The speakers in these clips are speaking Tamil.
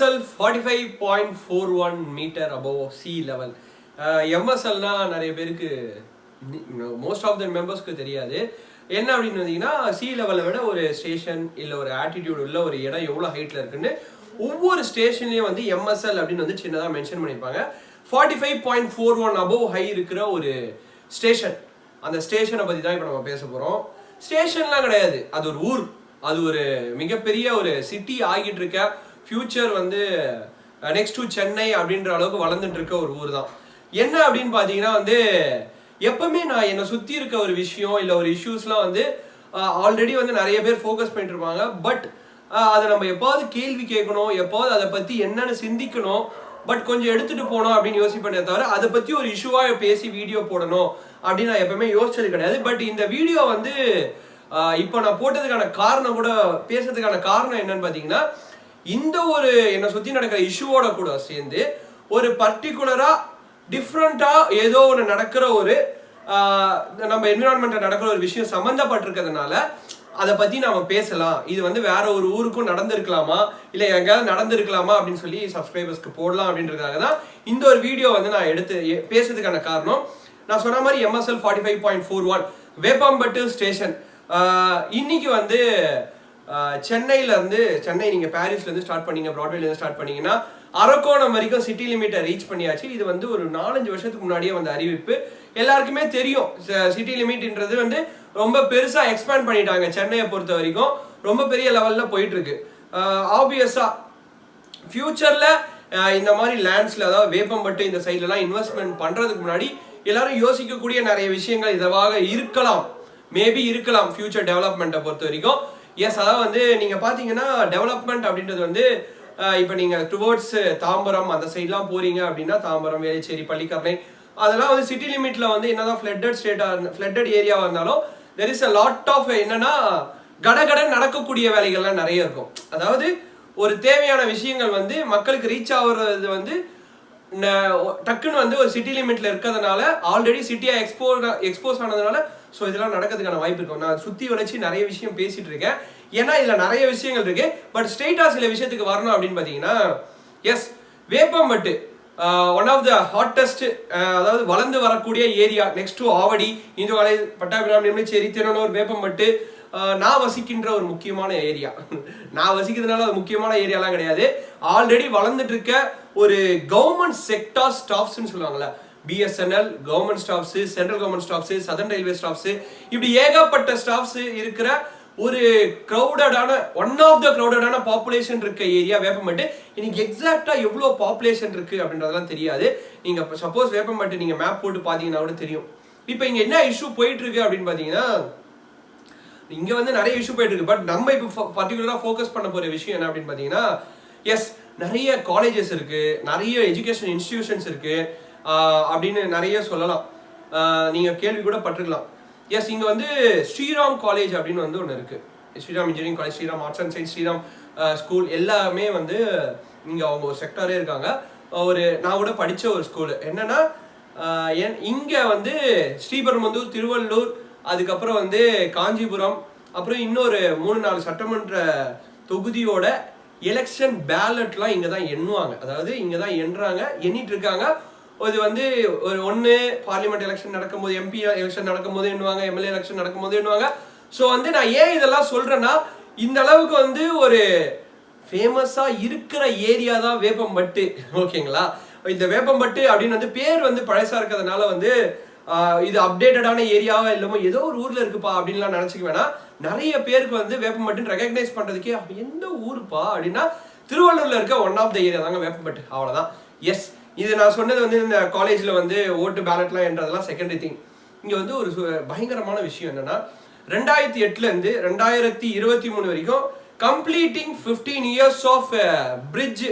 45.41 meter above sea level. MSLனா நிறைய பேருக்கு most of the members-க்கு தெரியாது. என்ன அப்படினு வந்தீங்கன்னா sea level-ஐ விட ஒரு ஸ்டேஷன் இல்ல ஒரு ஆல்டிட்யூட் உள்ள ஒரு இடம் எவ்வளவு ஹைட்ல இருக்குன்னு ஒவ்வொரு ஸ்டேஷன்லயும் வந்து MSL அப்படினு வந்து சின்னதா மென்ஷன் பண்ணிருப்பாங்க. 45.41 above high இருக்கிற ஒரு ஸ்டேஷன். அந்த ஸ்டேஷனை பத்தி தான் இப்போ நம்ம பேச போறோம். ஸ்டேஷன்லாம் கிடையாது. அது ஒரு ஊர். அது ஒரு மிகப்பெரிய ஒரு சிட்டி ஆகிட்டு இருக்க ஃபியூச்சர் வந்து நெக்ஸ்ட் டு சென்னை அப்படின்ற அளவுக்கு வளர்ந்துட்டு இருக்க ஒரு ஊர் தான். என்ன அப்படின்னு பார்த்தீங்கன்னா வந்து எப்பவுமே நான் என்னை சுற்றி இருக்க ஒரு விஷயம் இல்லை ஒரு இஷ்யூஸ்லாம் வந்து ஆல்ரெடி வந்து நிறைய பேர் ஃபோக்கஸ் பண்ணிட்டு இருப்பாங்க. பட் அதை நம்ம எப்போது கேள்வி கேட்கணும், எப்போது அதை பற்றி என்னன்னு சிந்திக்கணும், பட் கொஞ்சம் எடுத்துட்டு போனோம் அப்படின்னு யோசிப்பேனே தவிர அதை பற்றி ஒரு இஷ்யூவாக பேசி வீடியோ போடணும் அப்படின்னு நான் எப்பவுமே யோசிச்சது கிடையாது. பட் இந்த வீடியோ வந்து இப்போ நான் போட்டதுக்கான காரணம் கூட பேசுறதுக்கான காரணம் என்னன்னு பார்த்தீங்கன்னா இந்த ஒரு என்னை சுற்றி நடக்கிற இஷ்யூவோட கூட சேர்ந்து ஒரு பர்டிகுலரா டிஃப்ரெண்டா ஏதோ ஒன்று நடக்கிற ஒரு நம்ம என்விரான்மெண்ட்ல நடக்கிற ஒரு விஷயம் சம்மந்தப்பட்டிருக்கிறதுனால அதை பத்தி நாம பேசலாம். இது வந்து வேற ஒரு ஊருக்கும் நடந்திருக்கலாமா இல்ல எங்கேயாவது நடந்திருக்கலாமா அப்படின்னு சொல்லி சப்ஸ்கிரைபர்ஸ்க்கு போடலாம் அப்படின்றதுக்காக தான் இந்த ஒரு வீடியோ வந்து நான் எடுத்து பேசுறதுக்கான காரணம். நான் சொன்ன மாதிரி MSL 45.41 வேப்பம்பட்டு ஸ்டேஷன் இன்னைக்கு வந்து சென்னையில இருந்து சென்னை நீங்க பாரிஸ்ல இருந்து ஸ்டார்ட் பண்ணீங்க, பிராட்வேல இருந்து ஸ்டார்ட் பண்ணீங்கன்னா அரக்கோணம் வரைக்கும் சிட்டி லிமிட்டை ரீச் பண்ணியாச்சு. இது வந்து ஒரு 4-5 வருஷத்துக்கு முன்னாடியே வந்த அறிவிப்பு. எல்லாருக்குமே தெரியும் சிட்டி லிமிட்ன்றது வந்து ரொம்ப பெருசா எக்ஸ்பேண்ட் பண்ணிட்டாங்க. சென்னையை பொறுத்த வரைக்கும் ரொம்ப பெரிய லெவல்ல போயிட்டு இருக்கு. ஆப்வியஸா ஃபியூச்சர்ல இந்த மாதிரி லேண்ட்ஸ்ல அதாவது வேப்பம்பட்டு இந்த சைட்ல எல்லாம் இன்வெஸ்ட்மெண்ட் பண்றதுக்கு முன்னாடி எல்லாரும் யோசிக்கக்கூடிய நிறைய விஷயங்கள் இதுவாக இருக்கலாம், மேபி இருக்கலாம் ஃபியூச்சர் டெவலப்மெண்ட்டை பொறுத்த வரைக்கும். எஸ், அதாவது வந்து நீங்க பாத்தீங்கன்னா டெவலப்மெண்ட் அப்படின்றது வந்து இப்போ நீங்க டுவர்ட்ஸ் தாம்பரம் அந்த சைட்லாம் போறீங்க அப்படின்னா தாம்பரம், வேளச்சேரி, பள்ளிக்கரணை அதெல்லாம் வந்து சிட்டி லிமிட்ல வந்து என்னதான் ஃப்ளட்டட் ஏரியாவா இருந்தாலும் there is a lot of என்னன்னா கடகடன் நடக்கக்கூடிய வேலைகள்லாம் நிறைய இருக்கும். அதாவது ஒரு தேவையான விஷயங்கள் வந்து மக்களுக்கு ரீச் ஆகுறது வந்து டக்குன்னு வந்து ஒரு சிட்டி லிமிட்ல இருக்கிறதுனால ஆல்ரெடி சிட்டியா எக்ஸ்போஸ் ஆனதுனால ஸோ இதெல்லாம் நடக்கிறதுக்கான வாய்ப்பு இருக்கும். நான் சுத்தி வளைச்சு நிறைய விஷயம் பேசிட்டு இருக்கேன் ஏன்னா இதுல நிறைய விஷயங்கள் இருக்கு. பட் ஸ்ட்ரெயிட்டா சில விஷயத்துக்கு வரணும் அப்படின்னு பாத்தீங்கன்னா yes, Veppampattu one of the hottest அதாவது வளர்ந்து வரக்கூடிய area next to Avadi, Hindu college, Pattabiram, Nemmichery, Thirunoor, Veppampattu நான் வசிக்கின்ற ஒரு முக்கியமான ஏரியா. நான் வசிக்கிறதுனால அது முக்கியமான ஏரியாலாம் கிடையாது. ஆல்ரெடி வளர்ந்துட்டு இருக்க ஒரு கவர்மெண்ட் செக்டார் ஸ்டாஃப்ஸ்ன்னு சொல்லுவாங்கல்ல, BSNL government staffs, central government staffs, southern railway staffs, இப்படி ஏகப்பட்ட ஸ்டாஃப்ஸ் இருக்கிற ஒரு கிரௌடடான ஒன் ஆஃப் த கிரௌடடான பாப்புலேஷன் இருக்க ஏரியா வேப்பம்பட்டு. இன்னைக்கு எக்ஸாக்டா எவ்வளவு பாப்புலேஷன் இருக்கு அப்படின்றதெல்லாம் தெரியாது. நீங்க சப்போஸ் வேப்பம்பட்டு நீங்க மேப் போட்டு பாத்தீங்கன்னா கூட தெரியும். இப்போ இங்க என்ன இஷ்யூ போயிட்டு இருக்கு அப்படின்னு பாத்தீங்கன்னா இங்க வந்து நிறைய இஷ்யூ போயிட்டு இருக்கு. பட் நம்ம இப்போ பர்டிகுலரா ஃபோக்கஸ் பண்ண போற விஷயம் என்ன அப்படின்னு பாத்தீங்கன்னா எஸ், நிறைய காலேஜஸ் இருக்கு, நிறைய எஜுகேஷன் இன்ஸ்டிடியூஷன்ஸ் இருக்கு அப்படின்னு நிறைய சொல்லலாம். நீங்க கேள்வி கூட பட்டிருக்கலாம். எஸ், இங்க வந்து ஸ்ரீராம் காலேஜ் அப்படின்னு வந்து ஒன்று இருக்கு. Sriram engineering college, Sriram arts and science, Sriram school எல்லாமே வந்து இங்க அவங்க ஒரு செக்டாரே இருக்காங்க. ஒரு நான் கூட படிச்ச ஒரு ஸ்கூல் என்னன்னா இங்க வந்து ஸ்ரீபெரும்புதூர், திருவள்ளூர், அதுக்கப்புறம் வந்து காஞ்சிபுரம், அப்புறம் இன்னொரு 3-4 சட்டமன்ற தொகுதியோட எலெக்ஷன் பேலட்லாம் இங்க தான் எண்ணுவாங்க. அதாவது இங்க தான் எண்ணிட்டு இருக்காங்க. இது வந்து ஒரு ஒன்று பார்லிமெண்ட் எலெக்ஷன் நடக்கும்போது, MP எலெக்ஷன் நடக்கும்போது எண்ணுவாங்க, MLA எலெக்ஷன் நடக்கும்போது எண்ணுவாங்க. ஸோ வந்து நான் ஏன் இதெல்லாம் சொல்றேன்னா இந்த அளவுக்கு வந்து ஒரு ஃபேமஸா இருக்கிற ஏரியா தான் வேப்பம்பட்டு. ஓகேங்களா? இந்த வேப்பம்பட்டு அப்படின்னு வந்து பேர் வந்து பழசா இருக்கிறதுனால வந்து இது அப்டேட்டடான ஏரியாவா இல்லாம ஏதோ ஒரு ஊர்ல இருக்குப்பா அப்படின்லாம் நினைச்சுக்க வேணாம். நிறைய பேருக்கு வந்து வேப்பம்பட்டுன்னு ரெகக்னைஸ் பண்றதுக்கே எந்த ஊருப்பா அப்படின்னா திருவள்ளூர்ல இருக்க ஒன் ஆஃப் த ஏரியா தாங்க வேப்பம்பட்டு. அவ்வளவுதான். எஸ், இது நான் சொன்னது வந்து இந்த காலேஜ்ல வந்து ஓட்டு பேலட்லாம் என்றதெல்லாம் செகண்டரி திங். இங்க வந்து ஒரு பயங்கரமான விஷயம் என்னன்னா 2008ல இருந்து 2023 வரைக்கும் completing 15 years of bridge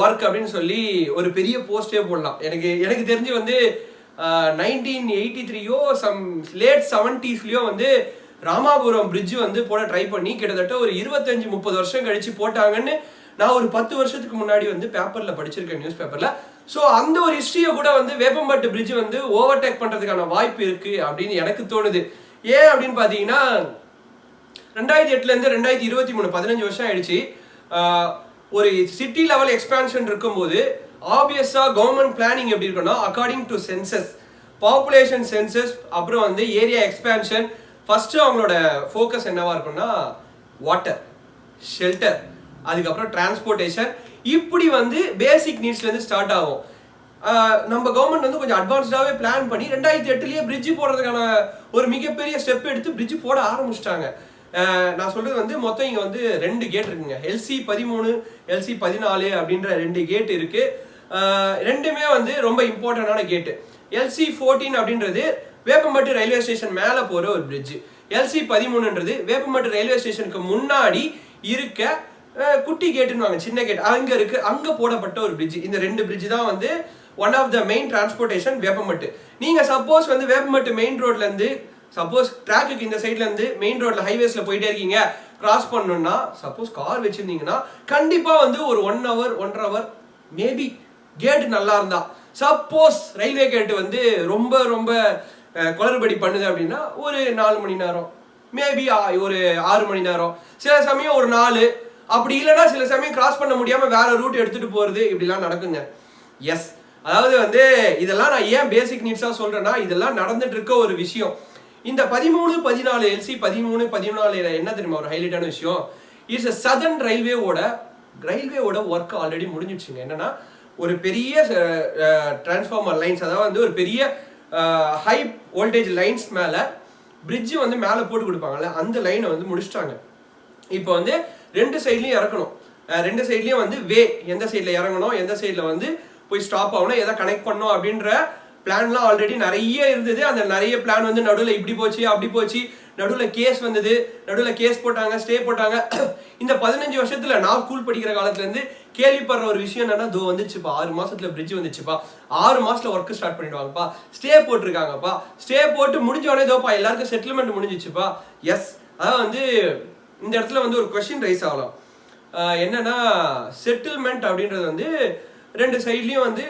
work அப்படின்னு சொல்லி ஒரு பெரிய போஸ்டே போடலாம். எனக்கு தெரிஞ்சு வந்து 1983யோ சம் லேட் 70sலயோ வந்து ராமாபுரம் பிரிட்ஜ் வந்து போட ட்ரை பண்ணி கிட்டத்தட்ட ஒரு 25-30 வருஷம் கழிச்சு போட்டாங்கன்னு நான் ஒரு 10 வருஷத்துக்கு முன்னாடி வந்து பேப்பர்ல படிச்சிருக்கேன், நியூஸ் பேப்பர்ல. ஸோ அந்த ஒரு ஹிஸ்டரியை கூட வந்து வேப்பம்பட்டு பிரிட்ஜ் வந்து ஓவர்டேக் பண்றதுக்கான வாய்ப்பு இருக்கு அப்படின்னு எனக்கு தோணுது. ஏன் அப்படின்னு பாத்தீங்கன்னா 2008ல இருந்து 2023 15 வருஷம் ஆயிடுச்சு. ஒரு சிட்டி லெவல் எக்ஸ்பான்ஷன் இருக்கும்போது ஆப்வியஸா கவர்மெண்ட் பிளானிங் எப்படி இருக்குன்னா according to census, population census, அப்புறம் வந்து ஏரியா எக்ஸ்பான்ஷன். ஃபர்ஸ்ட் அவங்களோட ஃபோக்கஸ் என்னவா இருக்கும்னா வாட்டர், ஷெல்டர், அதுக்கப்புறம் டிரான்ஸ்போர்ட்டேஷன், இப்படி வந்து பேசிக் நீட்ஸ்லேருந்து ஸ்டார்ட் ஆகும். நம்ம கவர்மெண்ட் வந்து கொஞ்சம் அட்வான்ஸ்டாகவே பிளான் பண்ணி 2008 பிரிட்ஜ் போடுறதுக்கான ஒரு மிகப்பெரிய ஸ்டெப் எடுத்து பிரிட்ஜ் போட ஆரம்பிச்சிட்டாங்க. நான் சொல்றது வந்து மொத்தம் இங்கே வந்து 2 கேட் இருக்குங்க. LC13, LC14 அப்படின்ற 2 கேட் இருக்கு. ரெண்டுமே வந்து ரொம்ப இம்பார்ட்டண்டான கேட்டு. LC14 அப்படின்றது வேப்பம்பட்டு ரயில்வே ஸ்டேஷன் மேலே போகிற ஒரு பிரிட்ஜ். LC13ன்றது வேப்பம்பட்டு ரயில்வே ஸ்டேஷனுக்கு முன்னாடி இருக்க குட்டி கேட்டுன்னு சின்ன கேட் அங்கே இருக்கு, அங்கே போடப்பட்ட ஒரு பிரிட்ஜ். இந்த 2 பிரிட்ஜ் தான் வந்து one of the main transportation Veppampattu. நீங்கள் சப்போஸ் வந்து வேப்பம்பட்டு மெயின் ரோட்லேருந்து சப்போஸ் ட்ராக்குக்கு இந்த சைட்லேருந்து மெயின் ரோட்ல ஹைவேஸில் போயிட்டே இருக்கீங்க, கிராஸ் பண்ணணும்னா சப்போஸ் கார் வச்சுருந்தீங்கன்னா கண்டிப்பாக வந்து ஒரு 1 hour 1.5 hour மேபி கேட்டு நல்லா இருந்தா. சப்போஸ் ரயில்வே கேட்டு வந்து ரொம்ப ரொம்ப குளறுபடி பண்ணுது அப்படின்னா ஒரு 4 மணி நேரம், மேபி ஒரு 6 மணி நேரம், சில சமயம் ஒரு 4, அப்படி இல்லைன்னா சில சமயம் கிராஸ் பண்ண முடியாமல் வேற ரூட் எடுத்துகிட்டு போகிறது, இப்படிலாம் நடக்குங்க. எஸ், அதாவது வந்து இதெல்லாம் நான் ஏன் பேசிக் நீட்ஸாக சொல்கிறேன்னா இதெல்லாம் நடந்துட்டு இருக்க ஒரு விஷயம். இந்த 13, 14 LC13, 14 என்ன தெரியுமா ஒரு ஹைலைட்டான விஷயம்? இட்ஸ் சதர்ன் ரயில்வேவோட ஒர்க் ஆல்ரெடி முடிஞ்சிடுச்சுங்க. என்னன்னா ஒரு பெரிய டிரான்ஸ்ஃபார்மர் லைன்ஸ், அதாவது வந்து ஒரு பெரிய ஹை வோல்டேஜ் லைன்ஸ் மேலே பிரிட்ஜ் வந்து மேலே போட்டு கொடுப்பாங்கல்ல, அந்த லைனை வந்து முடிச்சிட்டாங்க. இப்போ வந்து 2 சைட்லையும் இறக்கணும், 2 சைட்லையும் வந்து வே, எந்த சைடில் இறங்கணும், எந்த சைடில் வந்து போய் ஸ்டாப் ஆகணும், எதை கனெக்ட் பண்ணணும் அப்படின்ற பிளான்லாம் ஆல்ரெடி நிறைய இருந்தது. அந்த நிறைய பிளான் வந்து நடுவில் இப்படி போச்சு அப்படி போச்சு, நடுவில் கேஸ் வந்தது, நடுவில் கேஸ் போட்டாங்க, ஸ்டே போட்டாங்க. இந்த 15 வருஷத்துல நான் ஸ்கூல் படிக்கிற காலத்துலேருந்து கேள்விப்படுற ஒரு விஷயம் என்னன்னா, தோ வந்துச்சுப்பா 6 மாசத்துல பிரிட்ஜ் வந்துச்சுப்பா, 6 மாசத்துல ஒர்க் ஸ்டார்ட் பண்ணிடுவாங்கப்பா, ஸ்டே போட்டிருக்காங்கப்பா, ஸ்டே போட்டு முடிஞ்சோடனே தோப்பா எல்லாருக்கும் செட்டில்மெண்ட் முடிஞ்சிச்சுப்பா. எஸ், அதாவது வந்து இந்த இடத்துல வந்து ஒரு கொஸ்டின் ரைஸ் ஆகலாம். என்னன்னா செட்டில்மெண்ட் அப்படின்றது வந்து 2 சைட்லையும் வந்து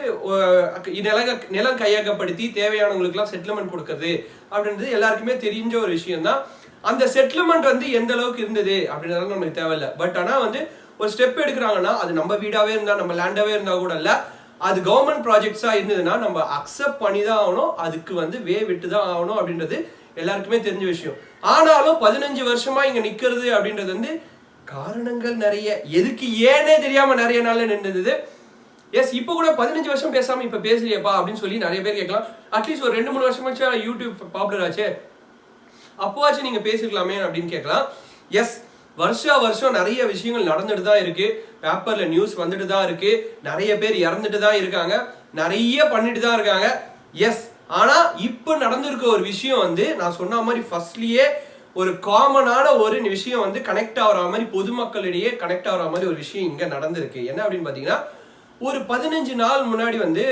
நிலம் கையகப்படுத்தி தேவையானவங்களுக்குலாம் செட்டில்மெண்ட் கொடுக்கறது அப்படின்றது எல்லாருக்குமே தெரிஞ்ச ஒரு விஷயம் தான். அந்த செட்டில்மெண்ட் வந்து எந்த அளவுக்கு இருந்தது அப்படின்றதுலாம் நமக்கு தேவையில்லை. பட் ஆனால் வந்து ஒரு ஸ்டெப் எடுக்கிறாங்கன்னா அது நம்ம வீடாவே இருந்தா, நம்ம லேண்டாவே இருந்தா கூட இல்லை, அது கவர்மெண்ட் ப்ராஜெக்ட்ஸா இருந்ததுன்னா நம்ம அக்செப்ட் பண்ணி தான் ஆகணும், அதுக்கு வந்து விட்டு தான் ஆகணும் அப்படின்றது எல்லாருக்குமே தெரிஞ்ச விஷயம். ஆனாலும் 15 வருஷமா இங்க நிக்கிறது அப்படின்றது வந்து காரணங்கள் நிறைய, எதுக்கு ஏனே தெரியாம நிறைய நாள்ல நின்றுது. எஸ், இப்போ கூட 15 வருஷம் பேசாம இப்ப பேசுறியப்பா அப்படின்னு சொல்லி நிறைய பேர் கேட்கலாம். அட்லீஸ்ட் ஒரு 2-3 வருஷமாச்சும் யூடியூப் பாப்புலர் ஆச்சு, அப்போவாச்சும் நீங்க பேசிக்கலாமே அப்படின்னு கேட்கலாம். எஸ், வருஷம் நிறைய விஷயங்கள் நடந்துட்டு தான் இருக்கு, பேப்பர்ல நியூஸ் வந்துட்டு தான் இருக்கு, நிறைய பேர் இறந்துட்டு தான் இருக்காங்க, நிறைய பண்ணிட்டு தான் இருக்காங்க. எஸ், ஆனா இப்ப நடந்திருக்க ஒரு விஷயம் வந்து நான் சொன்ன மாதிரி ஃபர்ஸ்ட்லயே ஒரு காமனான ஒரு விஷயம் வந்து கனெக்ட் ஆகிற மாதிரி, பொதுமக்களிடையே கனெக்ட் ஆகிற மாதிரி ஒரு விஷயம் இங்க நடந்திருக்கு. என்ன அப்படின்னு பாத்தீங்கன்னா, ஒரு 15 நாள் முன்னாடி வந்து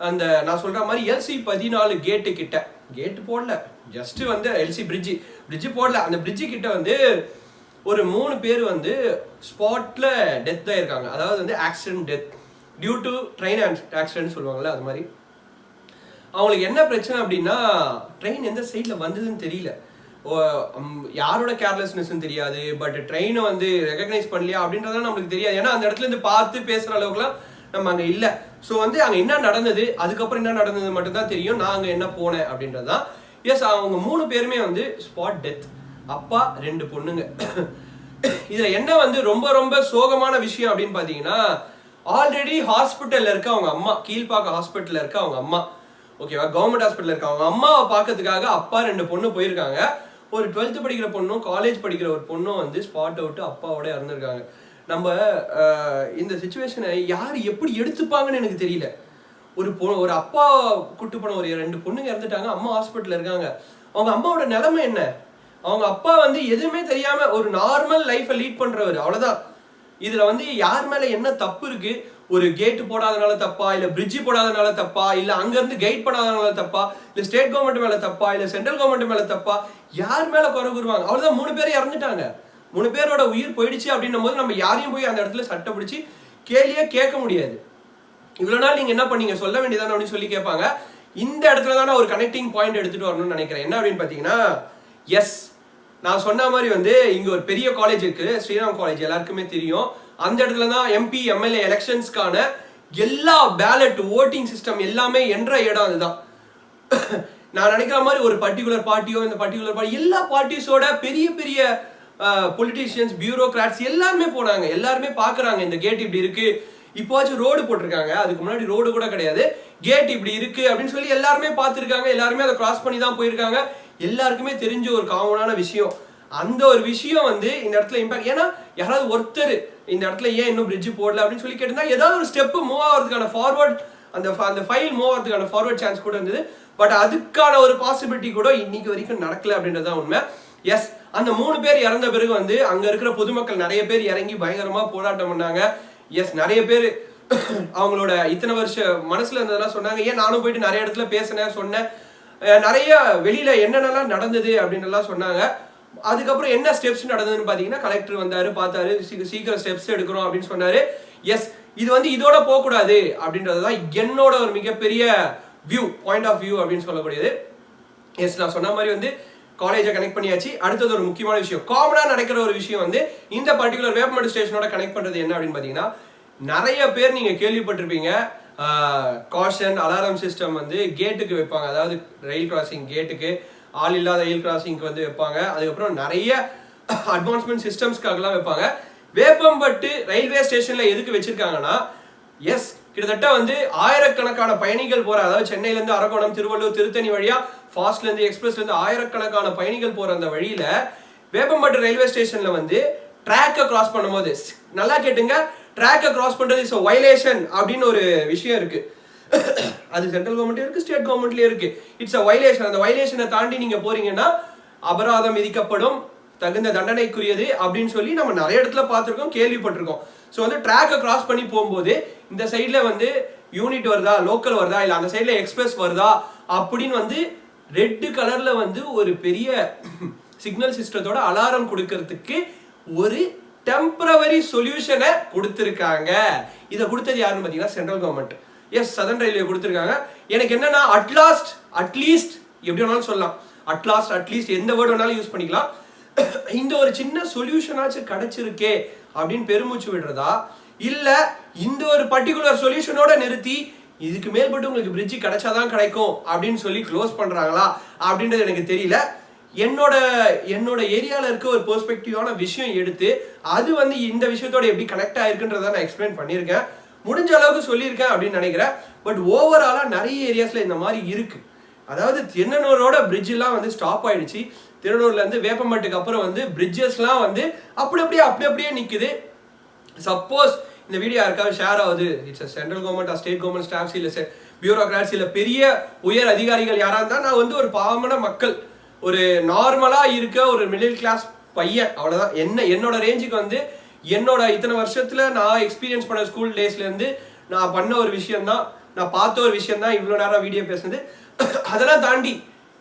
அந்த நான் சொல்ற மாதிரி LC14 கேட்டு கிட்ட, கேட்டு போடல, ஜஸ்ட் வந்து LC பிரிட்ஜ் போடல, அந்த பிரிட்ஜ் கிட்ட வந்து ஒரு 3 பேர் வந்து ஸ்பாட்ல டெத் ஆயிருக்காங்க. அதாவது வந்து accident death due to train accident சொல்லுவாங்கல்ல, அது மாதிரி. அவங்களுக்கு என்ன பிரச்சனை அப்படின்னா, ட்ரெயின் எந்த சைட்ல வந்ததுன்னு தெரியல, யாரோட கேர்லெஸ்னஸ்ன்னு தெரியாது, பட் ட்ரெயினை வந்து ரெகக்னைஸ் பண்ணலையா அப்படின்றதான் நம்மளுக்கு தெரியாது. ஏன்னா அந்த இடத்துல இருந்து பார்த்து பேசுற அளவுக்குலாம் நம்ம அங்கே இல்லை. ஸோ வந்து அங்கே என்ன நடந்தது, அதுக்கப்புறம் என்ன நடந்தது மட்டும்தான் தெரியும், நான் அங்கே என்ன போனேன் அப்படின்றது தான். எஸ், அவங்க 3 பேருமே வந்து ஸ்பாட் டெத், அப்பா 2 பொண்ணுங்க. இதுல என்ன வந்து ரொம்ப ரொம்ப சோகமான விஷயம் அப்படின்னு பாத்தீங்கன்னா, ஆல்ரெடி ஹாஸ்பிட்டல்ல இருக்க அவங்க அம்மா, கீழ்பாக்க ஹாஸ்பிட்டல்ல இருக்க அவங்க அம்மா, ஓகேவா, கவர்மெண்ட் ஹாஸ்பிட்டல் இருக்க அவங்க அம்மாவை பார்க்கறதுக்காக அப்பா 2 பொண்ணு போயிருக்காங்க. ஒரு 12th படிக்கிற பொண்ணும் காலேஜ் படிக்கிற ஒரு பொண்ணும் வந்து ஸ்பாட் அவுட் அப்பாவோட இறந்துருக்காங்க. நம்ம இந்த சிச்சுவேஷனை யார் எப்படி எடுத்துப்பாங்கன்னு எனக்கு தெரியல. ஒரு அப்பா கூட்டு போன ஒரு 2 பொண்ணுங்க இறந்துட்டாங்க, அம்மா ஹாஸ்பிட்டல்ல இருக்காங்க. அவங்க அம்மாவோட நிலைமை என்ன? அவங்க அப்பா வந்து எதுவுமே தெரியாம ஒரு நார்மல் லைஃபை லீட் பண்றவர், அவ்வளவுதான். இதுல வந்து யார் மேல என்ன தப்பு இருக்கு? ஒரு கேட்டு போடாதனால தப்பா, இல்ல பிரிட்ஜ் போடாதனால தப்பா, இல்ல அங்க இருந்து கைட் பண்ணாதனால தப்பா, இல்ல ஸ்டேட் கவர்மெண்ட் மேல தப்பா, இல்ல சென்ட்ரல் கவர்மெண்ட் மேல தப்பா, யார் மேல குறை கூறுவாங்க? அவ்வளவுதான், 3 பேர் இறந்துட்டாங்க, 3 பேரோட உயிர் போயிடுச்சு அப்படின்னும் போது நம்ம யாரையும் போய் அந்த இடத்துல சட்டை பிடிச்சி கேள்வியே கேட்க முடியாது. இவ்வளவு நாள் நீங்க என்ன பண்ணீங்க சொல்ல வேண்டியதானே அப்படின்னு சொல்லி கேட்பாங்க. இந்த இடத்துல தானே ஒரு கனெக்டிங் பாயிண்ட் எடுத்துட்டு வரணும்னு நினைக்கிறேன். என்ன அப்படின்னு பாத்தீங்கன்னா, எஸ், நான் சொன்ன மாதிரி வந்து இங்க ஒரு பெரிய காலேஜ் இருக்கு, ஸ்ரீராம் காலேஜ், எல்லாருக்குமே தெரியும். அந்த இடத்துல தான் எம்பி எம்எல்ஏ எலெக்ஷன்ஸ்க்கான எல்லா பேலட் ஓட்டிங் சிஸ்டம் எல்லாமே என்ற இடம் அதுதான். நான் நினைக்கிற மாதிரி ஒரு பர்டிகுலர் பார்ட்டியோ இந்த பர்டிகுலர் பார்ட்டி எல்லா பார்ட்டிஸோட பெரிய பெரிய பொலிட்டீஷியன்ஸ் பியூரோக்ராட்ஸ் எல்லாருமே போனாங்க, எல்லாருமே பாக்குறாங்க இந்த கேட் இப்படி இருக்கு. இப்போவாச்சும் ரோடு போட்டிருக்காங்க, அதுக்கு முன்னாடி ரோடு கூட கிடையாது, கேட் இப்படி இருக்கு அப்படின்னு சொல்லி எல்லாருமே பார்த்துருக்காங்க, எல்லாருமே அதை கிராஸ் பண்ணி தான் போயிருக்காங்க. எல்லாருக்குமே தெரிஞ்ச ஒரு காமனான விஷயம். அந்த ஒரு விஷயம் வந்து இந்த இடத்துல இம்பாக்ட். ஏன்னா யாராவது ஒருத்தர் இந்த இடத்துல ஏன் இன்னும் பிரிட்ஜ் போடல அப்படின்னு சொல்லி கேட்டிருந்தா ஏதாவது ஒரு ஸ்டெப் மூவ் ஆகிறதுக்கான ஃபார்வர்ட் அந்த ஃபைல் மூவ் ஆகிறதுக்கான ஃபார்வர்ட் சான்ஸ் கூட இருந்தது. பட் அதுக்கான ஒரு பாசிபிலிட்டி கூட இன்னைக்கு வரைக்கும் நடக்கல அப்படின்றது தான் உண்மை. எஸ், அந்த 3 பேர் இறந்த பிறகு வந்து அங்க இருக்கிற பொதுமக்கள் நிறைய பேர் இறங்கி பயங்கரமா போராட்டம் பண்ணாங்க. எஸ், நிறைய பேர் அவங்களோட இத்தனை வருஷ மனசுல இருந்ததெல்லாம் சொன்னாங்க. ஏன் நானும் போயிட்டு நிறைய இடத்துல பேசினேன், சொன்னேன், நிறைய வெளியில என்னென்னலாம் நடந்தது அப்படின்னு எல்லாம் சொன்னாங்க. அதுக்கப்புறம் என்ன ஸ்டெப்ஸ் நடந்ததுன்னு பாத்தீங்கன்னா கலெக்டர் வந்தாரு, பார்த்தாரு, சீக்கிரம் ஸ்டெப்ஸ் எடுக்கிறோம் அப்படின்னு சொன்னாரு. எஸ், இது வந்து இதோட போக கூடாது அப்படின்றதுதான் என்னோட ஒரு மிகப்பெரிய பாயிண்ட் ஆஃப் வியூ அப்படின்னு சொல்லக்கூடியது. எஸ், நான் சொன்ன மாதிரி வந்து காலேஜை கனெக்ட் பண்ணியாச்சு. அடுத்தது ஒரு முக்கியமான விஷயம், காமனா நடக்கிற ஒரு விஷயம் வந்து இந்த பர்டிகுலர் வேப்பம்பட்டு ஸ்டேஷனோட கனெக்ட் பண்றது என்ன அப்படின்னு பாத்தீங்கன்னா, நிறைய பேர் நீங்க கேள்விப்பட்டிருப்பீங்க, காஷன் அலாரம் சிஸ்டம் வந்து கேட்டுக்கு வைப்பாங்க. அதாவது ரயில் கிராசிங் கேட்டுக்கு, ஆள் இல்லாத ரயில் கிராசிங்க்கு வந்து வைப்பாங்க. அதுக்கப்புறம் நிறைய அட்வான்ஸ்மெண்ட் சிஸ்டம்ஸ்க்காகலாம் வைப்பாங்க. வேப்பம்பட்டு ரயில்வே ஸ்டேஷன்ல எதுக்கு வச்சிருக்காங்கன்னா, எஸ், கிட்டத்தட்ட வந்து ஆயிரக்கணக்கான பயணிகள் போற, அதாவது சென்னையில இருந்து அரக்கோணம், திருவள்ளூர், திருத்தணி வழியா ஃபாஸ்ட்ல இருந்து எக்ஸ்பிரஸ்ல இருந்து ஆயிரக்கணக்கான பயணிகள் போற அந்த வழியில வேப்பம்பட்டு ரயில்வே ஸ்டேஷன்ல வந்து ட்ராக்கை கிராஸ் பண்ணும்போது, நல்லா கேட்டுங்க, ட்ராக்கை கிராஸ் பண்றது இஸ் வயலேஷன் அப்படின்னு ஒரு விஷயம் இருக்கு. அது சென்ட்ரல் கவர்மெண்ட்லயும் இருக்கு, ஸ்டேட் கவர்மெண்ட்லயும் இருக்கு. It's a violation. அந்த வயலேஷனை தாண்டி நீங்க போறீங்கன்னா அபராதம் விதிக்கப்படும், தகுந்த தண்டனைக்குரியது அப்படின்னு சொல்லி நம்ம நிறைய இடத்துல பார்த்துருக்கோம், கேள்விப்பட்டிருக்கோம். ஸோ வந்து ட்ராக்கை கிராஸ் பண்ணி போகும்போது இந்த சைட்ல வந்து யூனிட் வருதா, லோக்கல் வருதா, இல்லை அந்த சைட்ல எக்ஸ்பிரஸ் வருதா அப்படின்னு வந்து ரெட் கலர்ல வந்து ஒரு பெரிய சிக்னல் சிஸ்டத்தோட அலாரம் கொடுக்கறதுக்கு ஒரு டெம்பரவரி சொல்யூஷனை கொடுத்துருக்காங்க. இதை கொடுத்தது யாருன்னு பார்த்தீங்கன்னா central government. Yes, Southern Railway கொடுத்துருக்காங்க. எனக்கு என்னன்னா அட்லீஸ்ட் எப்படி வேணாலும் சொல்லலாம், அட்லீஸ்ட் எந்த வேர்டு வேணாலும் யூஸ் பண்ணிக்கலாம். இந்த ஒரு சின்ன சொல்யூஷனாச்சும் கிடைச்சிருக்கே அப்படின்னு பெருமூச்சு விடுறதா, இல்ல இந்த ஒரு பர்டிகுலர் சொல்யூஷனோட நிறுத்தி இதுக்கு மேல்பட்டு உங்களுக்கு பிரிட்ஜ் கிடைச்சாதான் கிடைக்கும் அப்படின்னு சொல்லி க்ளோஸ் பண்றாங்களா அப்படின்றது எனக்கு தெரியல. என்னோட ஏரியால இருக்க ஒரு பெர்ஸ்பெக்டிவான விஷயம் எடுத்து அது வந்து இந்த விஷயத்தோட எப்படி கனெக்ட் ஆயிருக்குன்றத நான் எக்ஸ்பிளைன் பண்ணியிருக்கேன், முடிஞ்ச அளவுக்கு சொல்லியிருக்கேன் அப்படின்னு நினைக்கிறேன். பட் ஓவராலா நிறைய ஏரியாஸ்ல இந்த மாதிரி இருக்கு. அதாவது திருநெல்வேலியோட பிரிட்ஜ் எல்லாம் வந்து ஸ்டாப் ஆயிடுச்சு. திருநெல்வேலில இருந்து வேப்பம்பட்டுக்கு அப்புறம் வந்து பிரிட்ஜஸ்லாம் வந்து அப்படியே நிக்குது. சப்போஸ் இந்த வீடியோ யாருக்காவது ஷேர் ஆகுது, it's central government, state government staffs, இல்லை பியூரோக்ராட்ஸ், இல்லை பெரிய உயர் அதிகாரிகள் யாரா இருந்தா, நான் வந்து ஒரு பாவமான மக்கள், ஒரு நார்மலா இருக்க ஒரு மிடில் கிளாஸ் பையன், அவ்வளவுதான். என்னோட ரேஞ்சுக்கு வந்து என்னோட இத்தனை வருஷத்துல நான் எக்ஸ்பீரியன்ஸ் பண்ண ஸ்கூல் டேஸ்ல இருந்து நான் பண்ண ஒரு விஷயம் தான், நான் பார்த்த ஒரு விஷயம் தான் இவ்வளவு நேரம் வீடியோ பேசுனது. அதெல்லாம் தாண்டி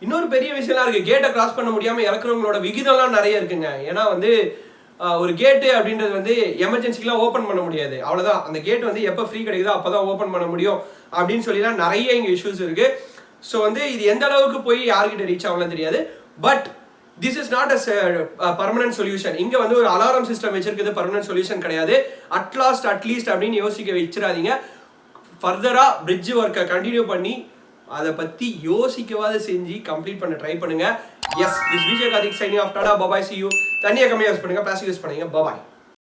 இன்னொரு பெரிய விஷயம்லாம் இருக்கு. கேட்டை கிராஸ் பண்ண முடியாம இறக்குறவங்களோட விகிதம்லாம் நிறைய இருக்குங்க. ஏன்னா வந்து ஒரு கேட்டு அப்படின்றது வந்து எமர்ஜென்சிக்கெல்லாம் ஓப்பன் பண்ண முடியாது, அவ்வளவுதான். அந்த கேட் வந்து எப்போ ஃப்ரீ கிடைக்குதோ அப்பதான் ஓப்பன் பண்ண முடியும் அப்படின்னு சொல்லிலாம் நிறைய இங்க இஷ்யூஸ் இருக்கு. ஸோ வந்து இது எந்த அளவுக்கு போய் யார்கிட்ட ரீச் ஆகலாம் தெரியாது. But this is not a permanent solution. இங்க வந்து ஒரு அலாரம் சிஸ்டம் வச்சிருக்கிறது பர்மனன்ட் சொல்யூஷன் கிடையாது. அட்லீஸ்ட் அப்படின்னு யோசிக்க வச்சிடாதீங்க. ஃபர்தரா பிரிட்ஜ் ஒர்க்கை கண்டினியூ பண்ணி அதை பத்தி யோசிக்கவாது செஞ்சு கம்ப்ளீட் பண்ண ட்ரை பண்ணுங்க. Yes, this Vijay Karthik signing off. Tata, bye, see you. தண்ணியை கம்மியாக யூஸ் பண்ணுங்க, பிளாஸ்டிக் யூஸ் பண்ணுங்க. பாய்.